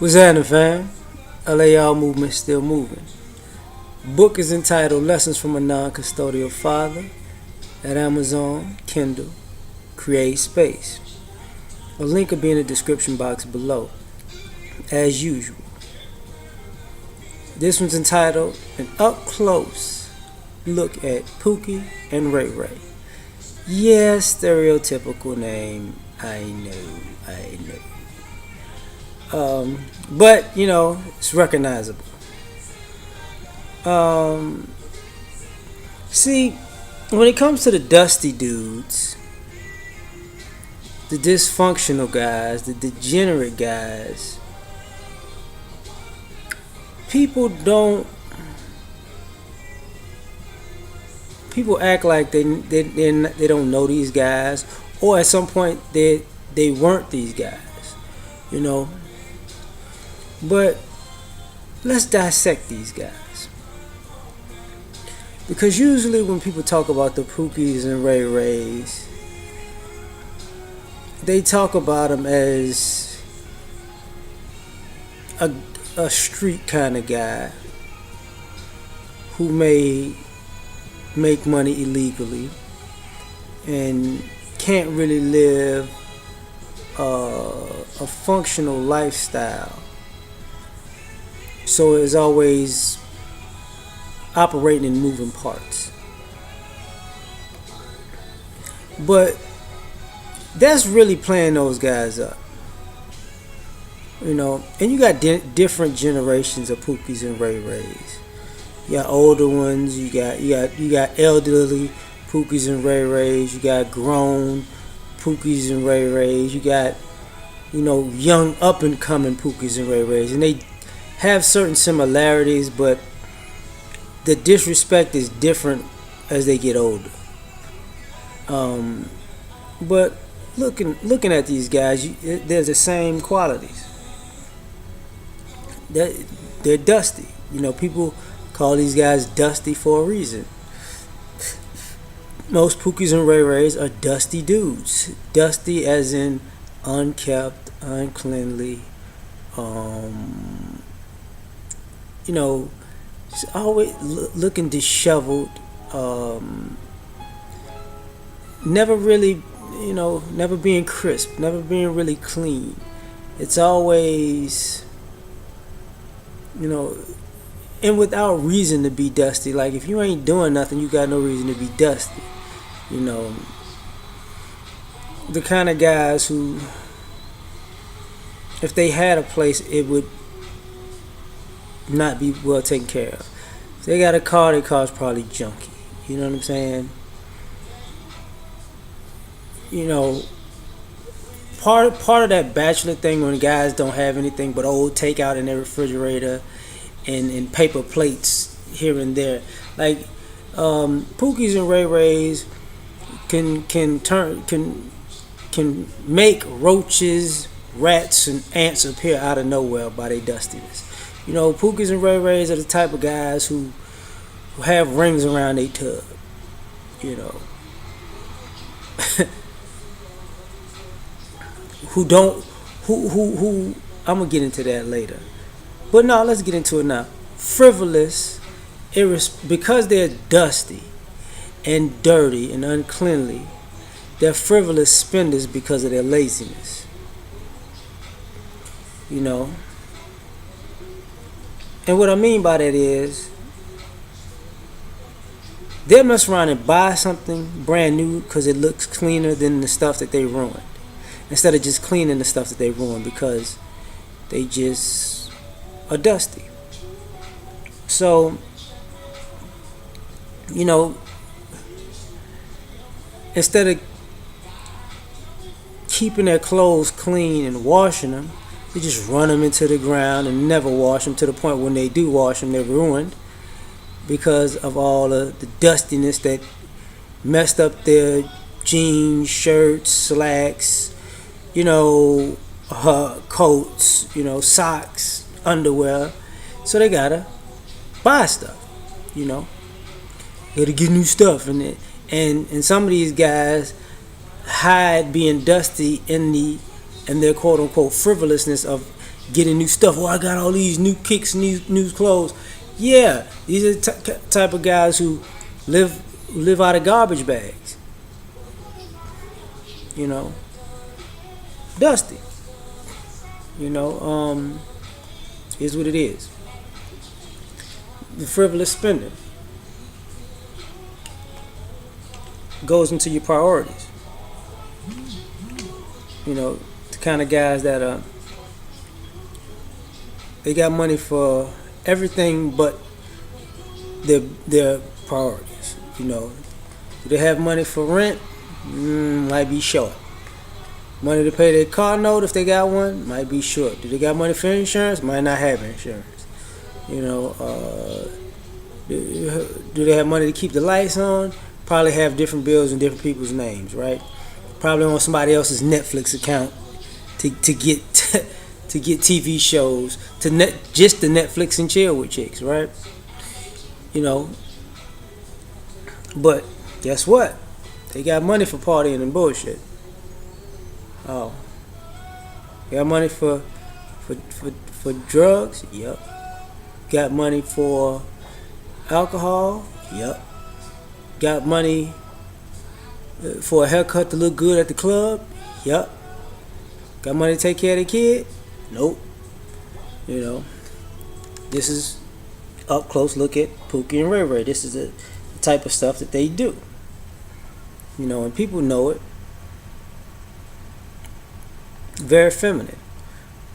What's happening, fam? L.A.R movement still moving. Book is entitled Lessons from a Non-Custodial Father at Amazon, Kindle, Create Space. A link will be in the description box below, as usual. This one's entitled An Up-Close Look at Pookie and Ray Ray. Yeah, stereotypical name. I know. But it's recognizable. See, when it comes to the dusty dudes, the dysfunctional guys, the degenerate guys, people act like they don't know these guys, or at some point they weren't these guys, But let's dissect these guys, because usually when people talk about the Pookies and Ray Rays, they talk about them as a street kind of guy who may make money illegally and can't really live a functional lifestyle, so is always operating in moving parts. But that's really playing those guys up, and you got different generations of Pookies and Ray Rays. You got older ones, you got elderly Pookies and Ray Rays, you got grown Pookies and Ray Rays, you got young up and coming Pookies and Ray Rays, and they have certain similarities, but the disrespect is different as they get older. But looking at these guys, there's the same qualities. They're dusty. People call these guys dusty for a reason. Most Pookies and Ray Rays are dusty dudes. Dusty as in unkept, uncleanly. Always looking disheveled. Never really, never being crisp, never being really clean. It's always, and without reason to be dusty. Like, if you ain't doing nothing, you got no reason to be dusty. The kind of guys who, if they had a place, it would not be well taken care of. If they got a car, their car's probably junky. You know what I'm saying? Part of that bachelor thing, when guys don't have anything but old takeout in their refrigerator and paper plates here and there. Like, Pookies and Ray Rays can make roaches, rats, and ants appear out of nowhere by their dustiness. Pookies and Ray Rays are the type of guys who have rings around their tub. who I'm gonna get into that later. But no, let's get into it now. Frivolous, because they're dusty and dirty and uncleanly, they're frivolous spenders because of their laziness. And what I mean by that is, they mess around and buy something brand new because it looks cleaner than the stuff that they ruined, instead of just cleaning the stuff that they ruined, because they just are dusty. So, instead of keeping their clothes clean and washing them, they just run them into the ground and never wash them, to the point when they do wash them, they're ruined because of all of the dustiness that messed up their jeans, shirts, slacks, coats, socks, underwear. So they gotta buy stuff, Gotta get new stuff, and some of these guys hide being dusty in their quote unquote frivolousness of getting new stuff. Oh, I got all these new kicks, new clothes. Yeah, these are the type of guys who live out of garbage bags. You know, dusty. You know, is what it is. The frivolous spending goes into your priorities. You know, the kind of guys that they got money for everything but their priorities. You know, do they have money for rent? Might be short. Money to pay their car note if they got one might be short. Do they got money for insurance? Might not have insurance. You know, do they have money to keep the lights on? Probably have different bills in different people's names, right? Probably on somebody else's Netflix account to get to get TV shows just the Netflix and chill with chicks, right? You know, but guess what? They got money for partying and bullshit. Oh, they got money for drugs? Yep. Got money for alcohol? Yep. Got money for a haircut to look good at the club? Yep. Got money to take care of the kid? Nope. You know, this is up close look at Pookie and Ray Ray. This is the type of stuff that they do. You know, and people know it. Very feminine.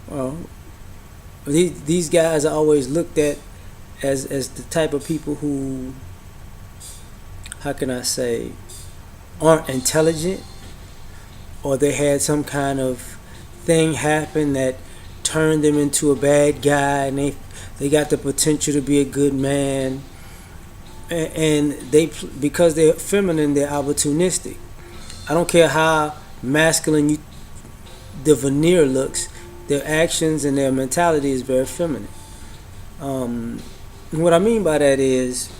Well, these guys are always looked at as the type of people who, how can I say, aren't intelligent, or they had some kind of thing happen that turned them into a bad guy, and they got the potential to be a good man, and they, because they're feminine, they're opportunistic. I don't care how masculine the veneer looks, their actions and their mentality is very feminine. What I mean by that is,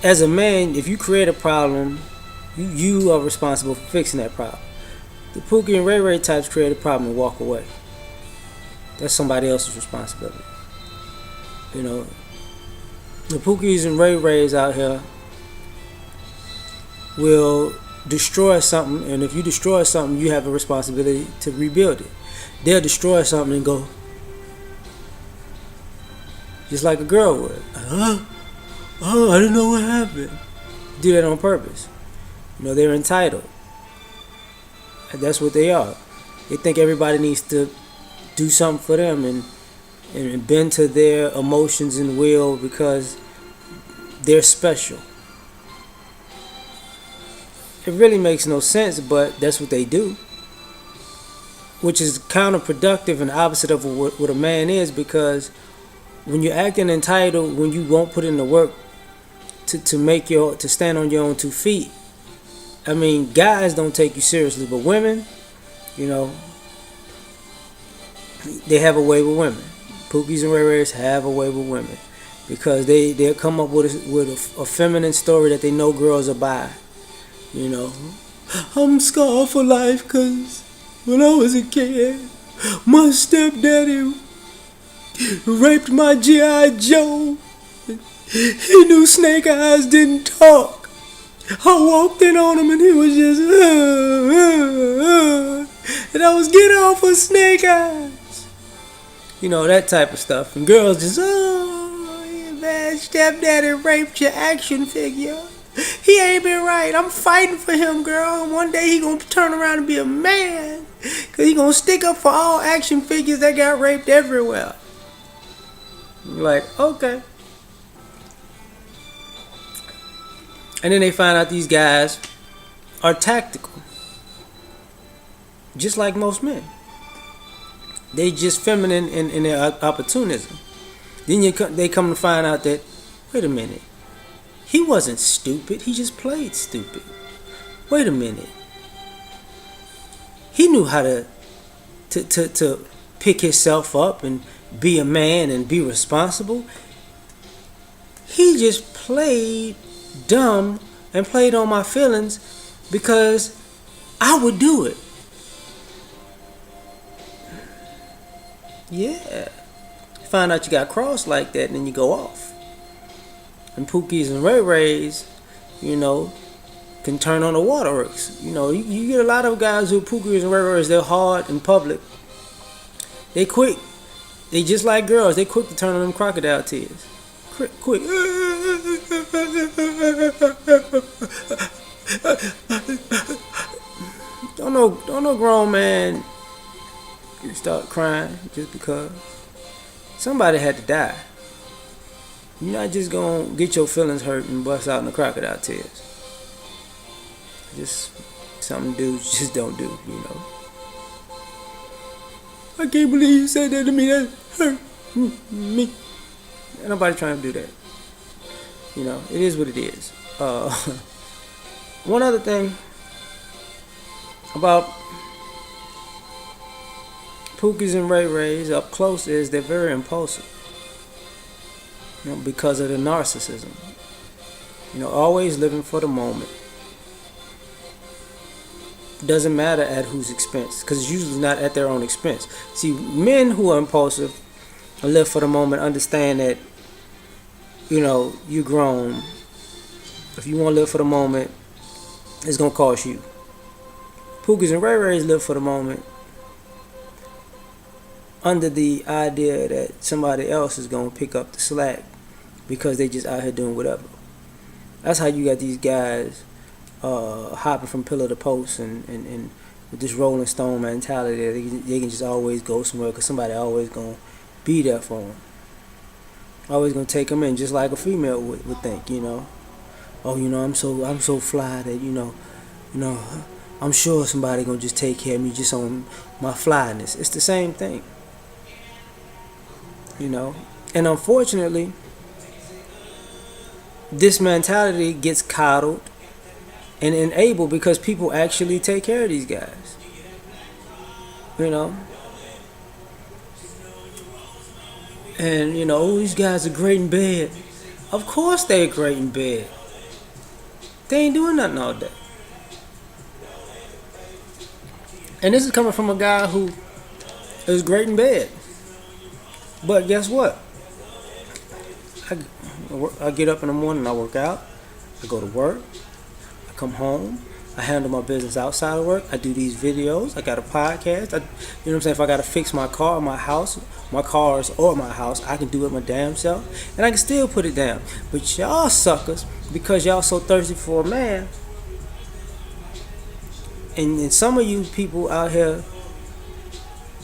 as a man, if you create a problem, you are responsible for fixing that problem. The Pookie and Ray Ray types create a problem and walk away. That's somebody else's responsibility. You know, the Pookies and Ray Rays out here will destroy something, and if you destroy something, you have a responsibility to rebuild it. They'll destroy something and go, just like a girl would. Oh, I didn't know what happened. Do that on purpose. You know, they're entitled. And that's what they are. They think everybody needs to do something for them and bend to their emotions and will because they're special. It really makes no sense, but that's what they do. Which is counterproductive and opposite of what a man is, because when you're acting entitled, when you won't put in the work to stand on your own 2 feet. I mean, guys don't take you seriously, but women, you know, they have a way with women. Pookies and Ray Rays have a way with women because they'll come up with a feminine story that they know girls will buy. You know, I'm scarred for life because when I was a kid, my stepdaddy raped my G.I. Joe. He knew Snake Eyes didn't talk. I walked in on him and he was just, and I was getting off of Snake Eyes. You know, that type of stuff. And girls just, you bad stepdaddy raped your action figure. He ain't been right. I'm fighting for him, girl. One day he gonna turn around and be a man. Cause he gonna stick up for all action figures that got raped everywhere. You're like, okay. And then they find out these guys are tactical. Just like most men. They just feminine in their opportunism. Then they come to find out that, wait a minute, he wasn't stupid, he just played stupid. Wait a minute. He knew how to pick himself up and be a man and be responsible. He just played dumb and played on my feelings because I would do it. Yeah. You find out you got crossed like that, and then you go off. And Pookies and Ray Rays, you know, can turn on the waterworks. You get a lot of guys who are Pookies and Ray Rays, they're hard in public. They quick. They just like girls. They quick to turn on them crocodile tears. Quick. Don't no grown man start crying just because somebody had to die. You're not just gonna get your feelings hurt and bust out in the crocodile tears. Just something dudes just don't do. I can't believe you said that to me. That hurt me. Ain't nobody trying to do that. It is what it is. One other thing about Pookies and Ray Rays up close is they're very impulsive. Because of the narcissism. Always living for the moment. Doesn't matter at whose expense, because it's usually not at their own expense. See, men who are impulsive and live for the moment understand that, you're grown. If you want to live for the moment, it's going to cost you. Pookies and Ray Rays live for the moment under the idea that somebody else is going to pick up the slack because they just out here doing whatever. That's how you got these guys hopping from pillar to post and with this Rolling Stone mentality that they can just always go somewhere because somebody always going to be there for them. Always going to take them in, just like a female would think, Oh, I'm so fly that, I'm sure somebody going to just take care of me just on my flyness. It's the same thing. And unfortunately, this mentality gets coddled and enabled because people actually take care of these guys. And these guys are great in bed. Of course they're great in bed. They ain't doing nothing all day. And this is coming from a guy who is great in bed. But guess what? I get up in the morning, I work out, I go to work, I come home, I handle my business outside of work, I do these videos, I got a podcast, if I got to fix my car, my house, my cars or my house, I can do it my damn self, and I can still put it down. But y'all suckers, because y'all so thirsty for a man, and some of you people out here,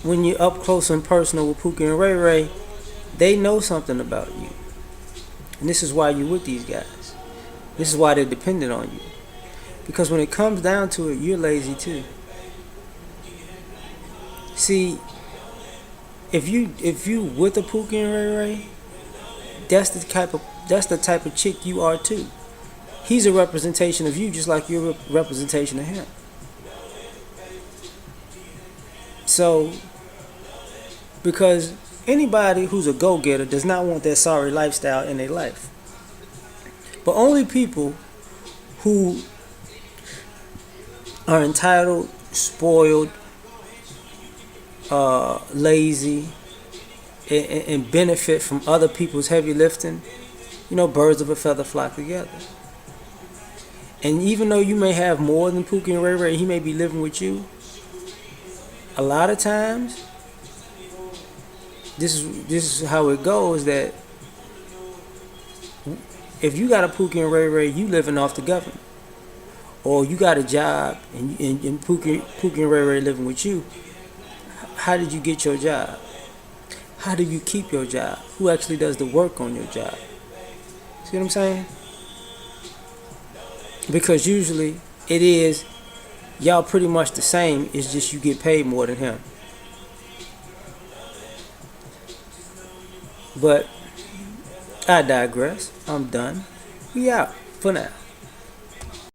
when you're up close and personal with Pookie and Ray Ray, they know something about you. And this is why you're with these guys. This is why they're dependent on you. Because when it comes down to it, you're lazy too. See, if you with a Pookie and Ray Ray, that's the type of chick you are too. He's a representation of you, just like you're a representation of him. So, because anybody who's a go-getter does not want that sorry lifestyle in their life. But only people who are entitled, spoiled, lazy, and benefit from other people's heavy lifting, birds of a feather flock together. And even though you may have more than Pookie and Ray Ray, he may be living with you, a lot of times, this is how it goes, that if you got a Pookie and Ray Ray, you living off the government. Or you got a job and Pookie and Ray Ray living with you. How did you get your job? How do you keep your job? Who actually does the work on your job? See what I'm saying? Because usually it is y'all pretty much the same, it's just you get paid more than him. But I digress. I'm done. We out for now.